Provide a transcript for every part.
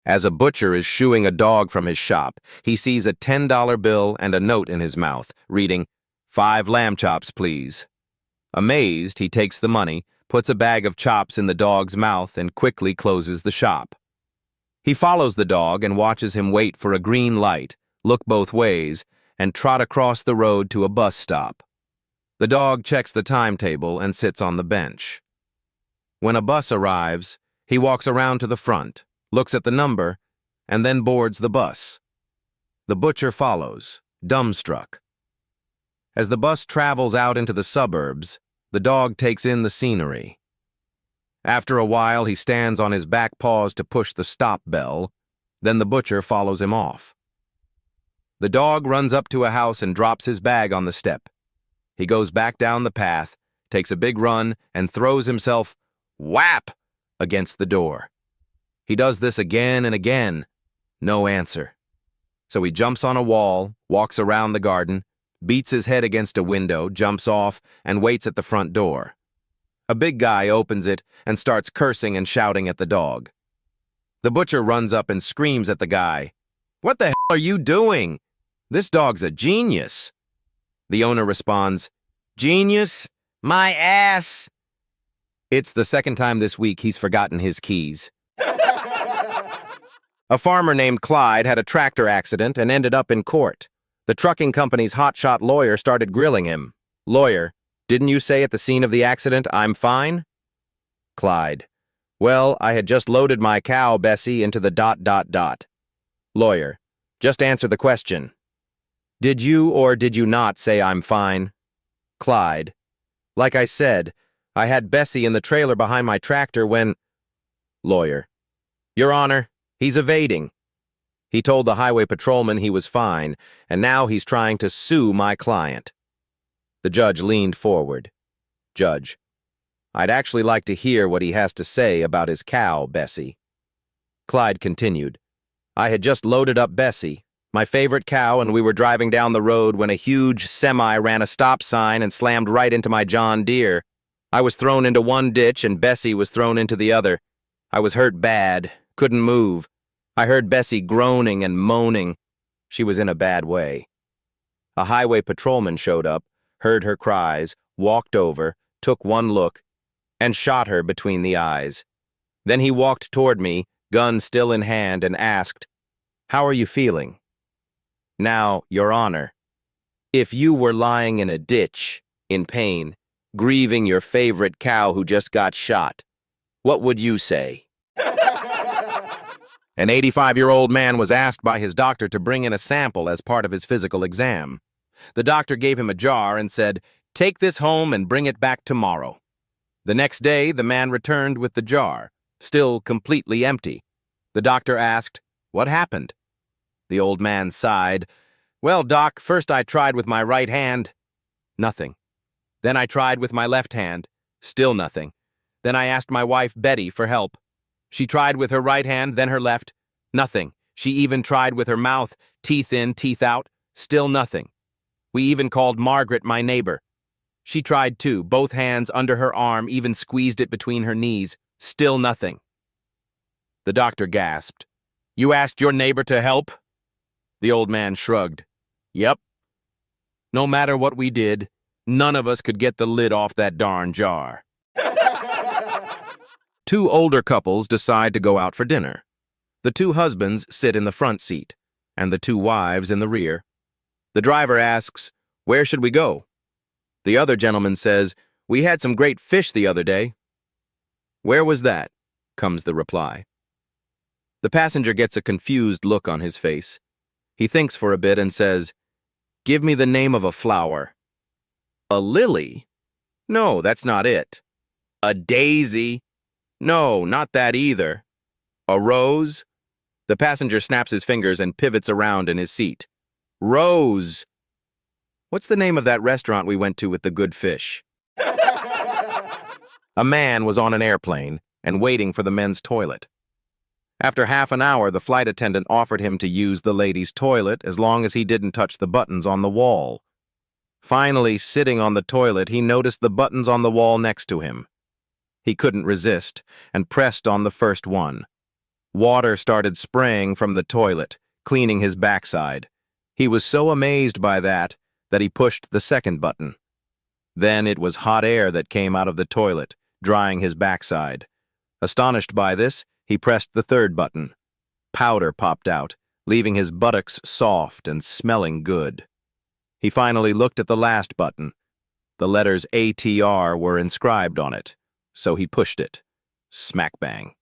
As a butcher is shooing a dog from his shop, he sees a $10 bill and a note in his mouth, reading, "5 lamb chops, please." Amazed, he takes the money, puts a bag of chops in the dog's mouth, and quickly closes the shop. He follows the dog and watches him wait for a green light, look both ways, and trot across the road to a bus stop. The dog checks the timetable and sits on the bench. When a bus arrives, he walks around to the front, looks at the number, and then boards the bus. The butcher follows, dumbstruck. As the bus travels out into the suburbs, the dog takes in the scenery. After a while, he stands on his back paws to push the stop bell, then the butcher follows him off. The dog runs up to a house and drops his bag on the step. He goes back down the path, takes a big run, and throws himself, whap, against the door. He does this again and again. No answer. So he jumps on a wall, walks around the garden, beats his head against a window, jumps off, and waits at the front door. A big guy opens it and starts cursing and shouting at the dog. The butcher runs up and screams at the guy, "What the hell are you doing? This dog's a genius." The owner responds, "Genius? My ass!" It's the second time this week he's forgotten his keys. A farmer named Clyde had a tractor accident and ended up in court. The trucking company's hotshot lawyer started grilling him. "Lawyer, didn't you say at the scene of the accident, 'I'm fine'?" Clyde, "Well, I had just loaded my cow, Bessie, into the ... Lawyer, just answer the question. Did you or did you not say 'I'm fine'?" Clyde, "Like I said, I had Bessie in the trailer behind my tractor when..." Lawyer, "Your Honor, he's evading. He told the highway patrolman he was fine, and now he's trying to sue my client." The judge leaned forward. "Judge, I'd actually like to hear what he has to say about his cow, Bessie." Clyde continued, "I had just loaded up Bessie, my favorite cow, and we were driving down the road when a huge semi ran a stop sign and slammed right into my John Deere. I was thrown into one ditch and Bessie was thrown into the other. I was hurt bad, couldn't move. I heard Bessie groaning and moaning. She was in a bad way. A highway patrolman showed up, heard her cries, walked over, took one look, and shot her between the eyes. Then he walked toward me, gun still in hand, and asked, 'How are you feeling?' Now, Your Honor, if you were lying in a ditch, in pain, grieving your favorite cow who just got shot, what would you say?" An 85-year-old man was asked by his doctor to bring in a sample as part of his physical exam. The doctor gave him a jar and said, "Take this home and bring it back tomorrow." The next day, the man returned with the jar, still completely empty. The doctor asked, "What happened?" The old man sighed. "Well, Doc, first I tried with my right hand. Nothing. Then I tried with my left hand. Still nothing. Then I asked my wife, Betty, for help. She tried with her right hand, then her left. Nothing. She even tried with her mouth, teeth in, teeth out. Still nothing. We even called Margaret, my neighbor. She tried too, both hands under her arm, even squeezed it between her knees. Still nothing." The doctor gasped. "You asked your neighbor to help?" The old man shrugged. "Yep. No matter what we did, none of us could get the lid off that darn jar." Two older couples decide to go out for dinner. The two husbands sit in the front seat, and the two wives in the rear. The driver asks, "Where should we go?" The other gentleman says, "We had some great fish the other day." "Where was that?" comes the reply. The passenger gets a confused look on his face. He thinks for a bit and says, "Give me the name of a flower." "A lily? No, that's not it." "A daisy? No, not that either." "A rose?" The passenger snaps his fingers and pivots around in his seat. "Rose. What's the name of that restaurant we went to with the good fish?" A man was on an airplane and waiting for the men's toilet. After half an hour, the flight attendant offered him to use the ladies' toilet as long as he didn't touch the buttons on the wall. Finally, sitting on the toilet, he noticed the buttons on the wall next to him. He couldn't resist and pressed on the first one. Water started spraying from the toilet, cleaning his backside. He was so amazed by that he pushed the second button. Then it was hot air that came out of the toilet, drying his backside. Astonished by this, he pressed the third button. Powder popped out, leaving his buttocks soft and smelling good. He finally looked at the last button. The letters ATR were inscribed on it, so he pushed it. Smack bang.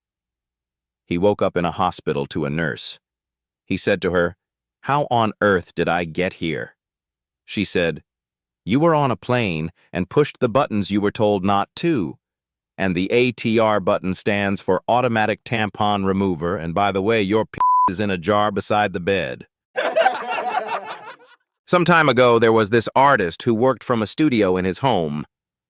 He woke up in a hospital to a nurse. He said to her, "How on earth did I get here?" She said, "You were on a plane and pushed the buttons you were told not to. And the ATR button stands for automatic tampon remover, and by the way, your p is in a jar beside the bed." Some time ago, there was this artist who worked from a studio in his home.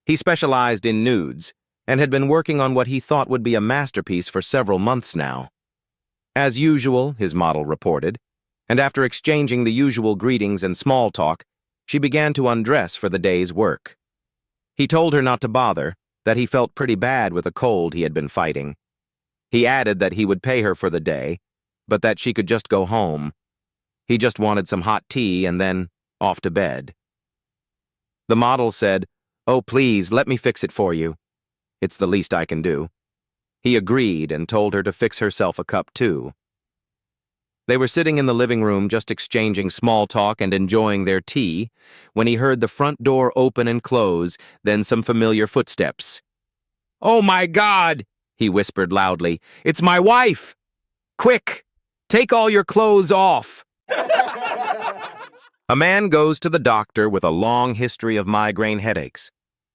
He specialized in nudes and had been working on what he thought would be a masterpiece for several months now. As usual, his model reported, and after exchanging the usual greetings and small talk, she began to undress for the day's work. He told her not to bother, that he felt pretty bad with a cold he had been fighting. He added that he would pay her for the day, but that she could just go home. He just wanted some hot tea and then off to bed. The model said, "Oh, please, let me fix it for you. It's the least I can do." He agreed and told her to fix herself a cup too. They were sitting in the living room just exchanging small talk and enjoying their tea when he heard the front door open and close, then some familiar footsteps. "Oh my God," he whispered loudly, "it's my wife! Quick, take all your clothes off." A man goes to the doctor with a long history of migraine headaches.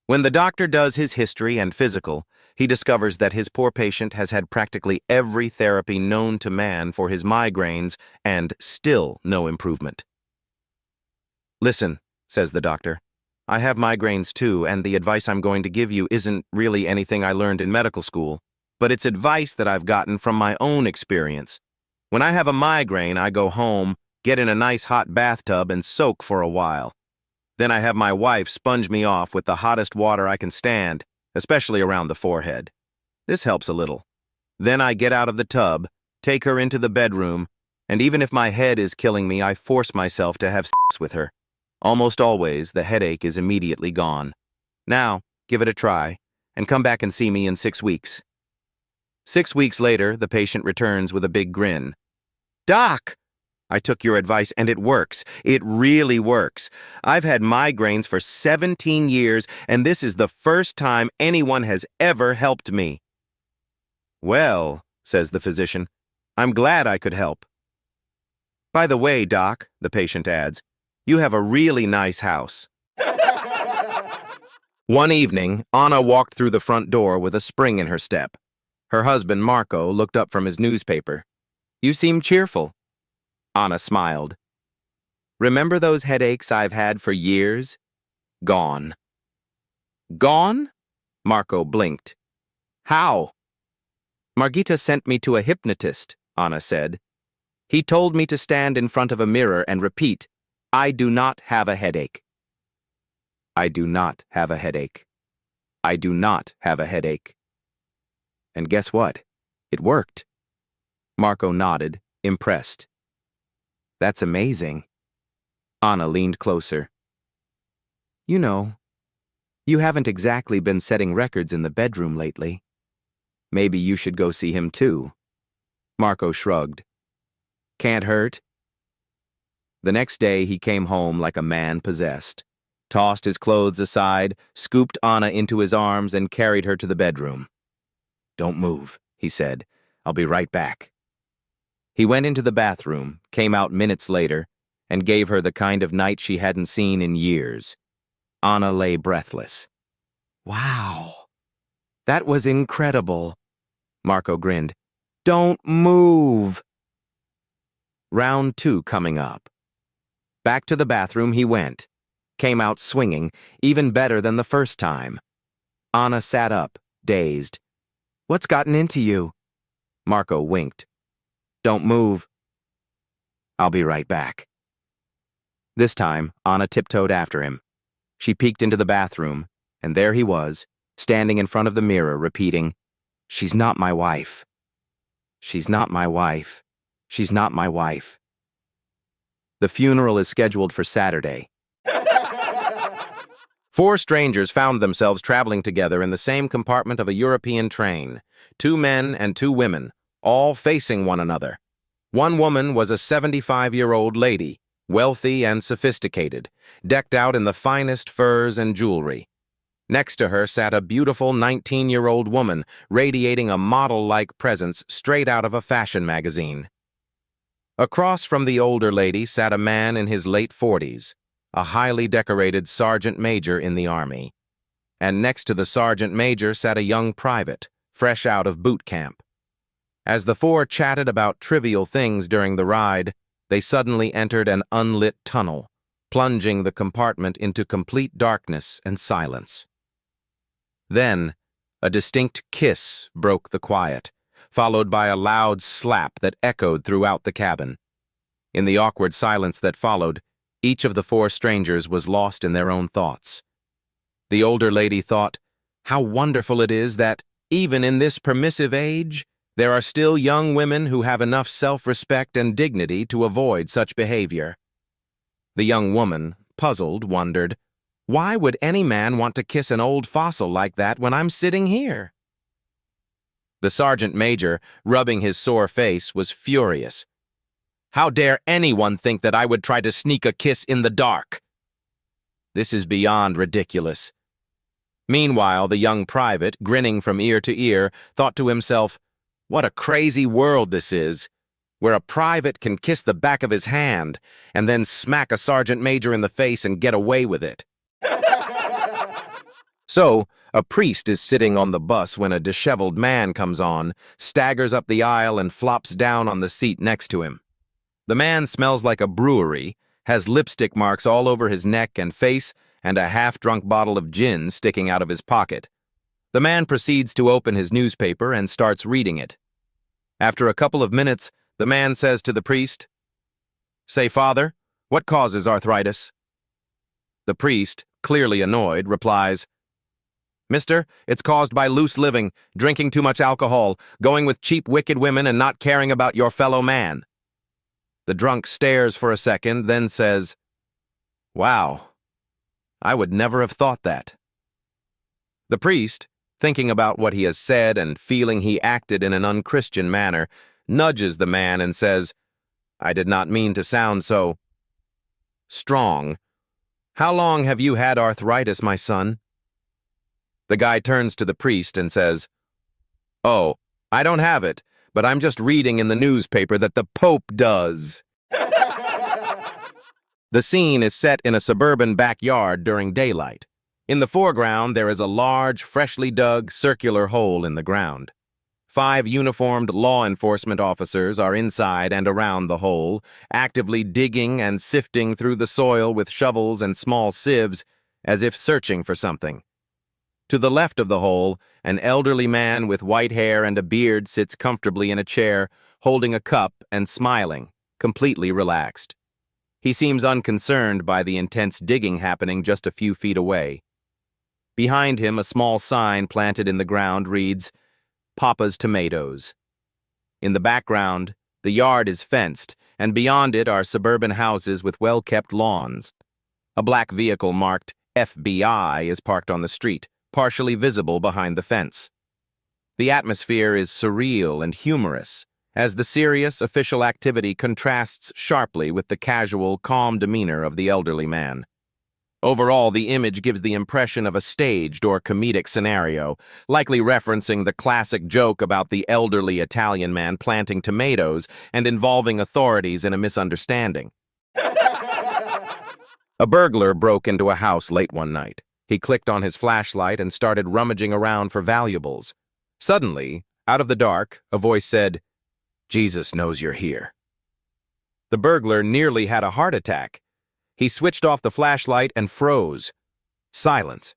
When the doctor does his history and physical, he discovers that his poor patient has had practically every therapy known to man for his migraines and still no improvement. "Listen," says the doctor, "I have migraines too, and the advice I'm going to give you isn't really anything I learned in medical school, but it's advice that I've gotten from my own experience. When I have a migraine, I go home, get in a nice hot bathtub, and soak for a while. Then I have my wife sponge me off with the hottest water I can stand, especially around the forehead. This helps a little. Then I get out of the tub, take her into the bedroom, and even if my head is killing me, I force myself to have sex with her. Almost always, the headache is immediately gone. Now, give it a try, and come back and see me in 6 weeks." 6 weeks later, the patient returns with a big grin. "Doc, I took your advice and it works. It really works. I've had migraines for 17 years, and this is the first time anyone has ever helped me." "Well," says the physician, "I'm glad I could help." "By the way, Doc," the patient adds, "you have a really nice house." One evening, Anna walked through the front door with a spring in her step. Her husband, Marco, looked up from his newspaper. "You seem cheerful." Anna smiled. "Remember those headaches I've had for years? Gone." "Gone?" Marco blinked. "How?" "Margita sent me to a hypnotist," Anna said. "He told me to stand in front of a mirror and repeat, 'I do not have a headache. I do not have a headache. I do not have a headache.' And guess what? It worked." Marco nodded, impressed. "That's amazing." Anna leaned closer. "You know, you haven't exactly been setting records in the bedroom lately. Maybe you should go see him too." Marco shrugged. "Can't hurt." The next day he came home like a man possessed, tossed his clothes aside, scooped Anna into his arms, and carried her to the bedroom. "Don't move," he said. "I'll be right back." He went into the bathroom, came out minutes later, and gave her the kind of night she hadn't seen in years. Anna lay breathless. "Wow, that was incredible." Marco grinned. "Don't move." Round 2 coming up. Back to the bathroom he went. Came out swinging, even better than the first time. Anna sat up, dazed. "What's gotten into you?" Marco winked. "Don't move." "I'll be right back." This time, Anna tiptoed after him. She peeked into the bathroom, and there he was, standing in front of the mirror, repeating, "She's not my wife. She's not my wife. She's not my wife. The funeral is scheduled for Saturday. Four strangers found themselves traveling together in the same compartment of a European train. 2 men and 2 women, all facing one another. One woman was a 75-year-old lady, wealthy and sophisticated, decked out in the finest furs and jewelry. Next to her sat a beautiful 19-year-old woman, radiating a model-like presence straight out of a fashion magazine. Across from the older lady sat a man in his late 40s, a highly decorated sergeant major in the Army. And next to the sergeant major sat a young private, fresh out of boot camp. As the four chatted about trivial things during the ride, they suddenly entered an unlit tunnel, plunging the compartment into complete darkness and silence. Then, a distinct kiss broke the quiet, followed by a loud slap that echoed throughout the cabin. In the awkward silence that followed, each of the four strangers was lost in their own thoughts. The older lady thought, "How wonderful it is that, even in this permissive age, there are still young women who have enough self-respect and dignity to avoid such behavior." The young woman, puzzled, wondered, "Why would any man want to kiss an old fossil like that when I'm sitting here?" The sergeant major, rubbing his sore face, was furious. "How dare anyone think that I would try to sneak a kiss in the dark? This is beyond ridiculous." Meanwhile, the young private, grinning from ear to ear, thought to himself, "What a crazy world this is, where a private can kiss the back of his hand and then smack a sergeant major in the face and get away with it." So, a priest is sitting on the bus when a disheveled man comes on, staggers up the aisle, and flops down on the seat next to him. The man smells like a brewery, has lipstick marks all over his neck and face, and a half-drunk bottle of gin sticking out of his pocket. The man proceeds to open his newspaper and starts reading it. After a couple of minutes, the man says to the priest, "Say, Father, what causes arthritis?" The priest, clearly annoyed, replies, "Mister, it's caused by loose living, drinking too much alcohol, going with cheap, wicked women, and not caring about your fellow man." The drunk stares for a second, then says, "Wow, I would never have thought that." The priest, thinking about what he has said and feeling he acted in an unchristian manner, nudges the man and says, "I did not mean to sound so strong. How long have you had arthritis, my son?" The guy turns to the priest and says, "Oh, I don't have it, but I'm just reading in the newspaper that the Pope does." The scene is set in a suburban backyard during daylight. In the foreground, there is a large, freshly dug, circular hole in the ground. 5 uniformed law enforcement officers are inside and around the hole, actively digging and sifting through the soil with shovels and small sieves, as if searching for something. To the left of the hole, an elderly man with white hair and a beard sits comfortably in a chair, holding a cup and smiling, completely relaxed. He seems unconcerned by the intense digging happening just a few feet away. Behind him, a small sign planted in the ground reads, "Papa's Tomatoes." In the background, the yard is fenced, and beyond it are suburban houses with well-kept lawns. A black vehicle marked FBI is parked on the street, partially visible behind the fence. The atmosphere is surreal and humorous, as the serious official activity contrasts sharply with the casual, calm demeanor of the elderly man. Overall, the image gives the impression of a staged or comedic scenario, likely referencing the classic joke about the elderly Italian man planting tomatoes and involving authorities in a misunderstanding. A burglar broke into a house late one night. He clicked on his flashlight and started rummaging around for valuables. Suddenly, out of the dark, a voice said, "Jesus knows you're here." The burglar nearly had a heart attack. He switched off the flashlight and froze. Silence.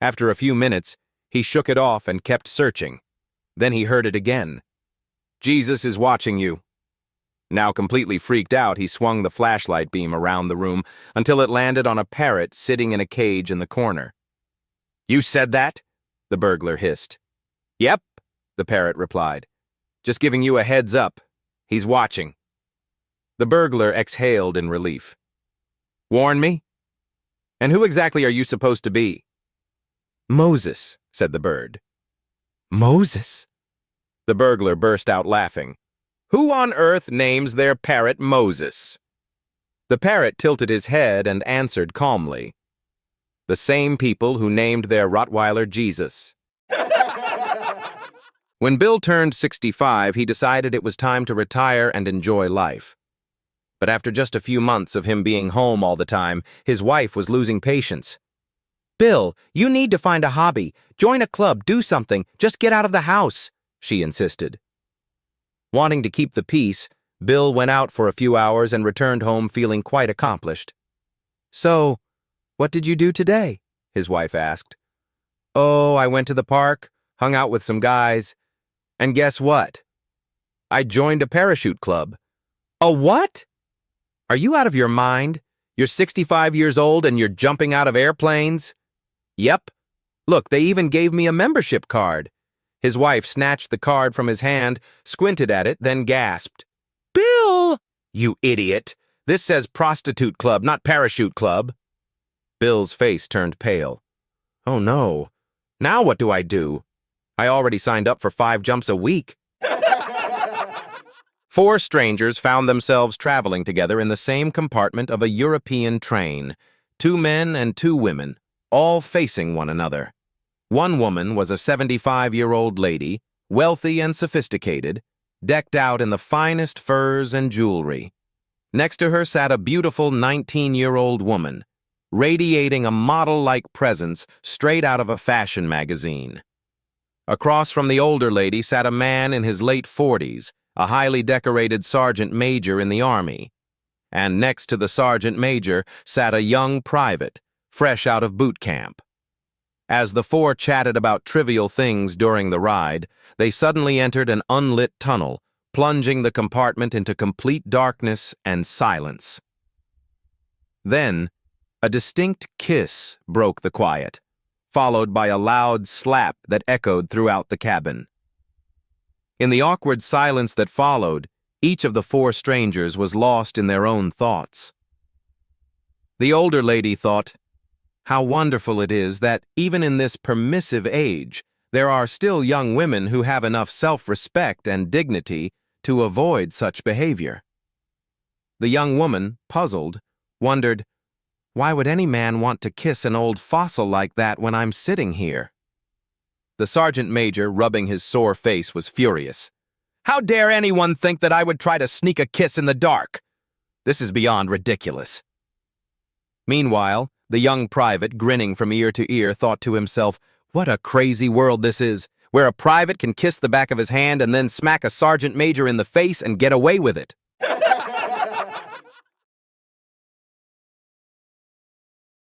After a few minutes, he shook it off and kept searching. Then he heard it again. "Jesus is watching you." Now completely freaked out, he swung the flashlight beam around the room until it landed on a parrot sitting in a cage in the corner. "You said that?" the burglar hissed. "Yep," the parrot replied. Just giving you a heads up. He's watching." The burglar exhaled in relief. "Warn me? And who exactly are you supposed to be?" "Moses," said the bird. "Moses?" The burglar burst out laughing. "Who on earth names their parrot Moses?" The parrot tilted his head and answered calmly. "The same people who named their Rottweiler Jesus." When Bill turned 65, he decided it was time to retire and enjoy life. But after just a few months of him being home all the time, his wife was losing patience. "Bill, you need to find a hobby. Join a club, do something. Just get out of the house," she insisted. Wanting to keep the peace, Bill went out for a few hours and returned home feeling quite accomplished. "So, what did you do today?" his wife asked. "Oh, I went to the park, hung out with some guys, and guess what? I joined a parachute club." "A what? Are you out of your mind? You're 65 years old and you're jumping out of airplanes?" "Yep. Look, they even gave me a membership card." His wife snatched the card from his hand, squinted at it, then gasped. "Bill!" "You idiot! This says prostitute club, not parachute club." Bill's face turned pale. "Oh no. Now what do I do? I already signed up for 5 jumps a week." 4 strangers found themselves traveling together in the same compartment of a European train. 2 men and 2 women, all facing one another. One woman was a 75-year-old lady, wealthy and sophisticated, decked out in the finest furs and jewelry. Next to her sat a beautiful 19-year-old woman, radiating a model-like presence straight out of a fashion magazine. Across from the older lady sat a man in his late 40s, a highly decorated sergeant major in the Army. And next to the sergeant major sat a young private, fresh out of boot camp. As the 4 chatted about trivial things during the ride, they suddenly entered an unlit tunnel, plunging the compartment into complete darkness and silence. Then, a distinct kiss broke the quiet, followed by a loud slap that echoed throughout the cabin. In the awkward silence that followed, each of the 4 strangers was lost in their own thoughts. The older lady thought, "How wonderful it is that, even in this permissive age, there are still young women who have enough self-respect and dignity to avoid such behavior." The young woman, puzzled, wondered, "Why would any man want to kiss an old fossil like that when I'm sitting here?" The sergeant major, rubbing his sore face, was furious. "How dare anyone think that I would try to sneak a kiss in the dark? This is beyond ridiculous." Meanwhile, the young private, grinning from ear to ear, thought to himself, "What a crazy world this is, where a private can kiss the back of his hand and then smack a sergeant major in the face and get away with it."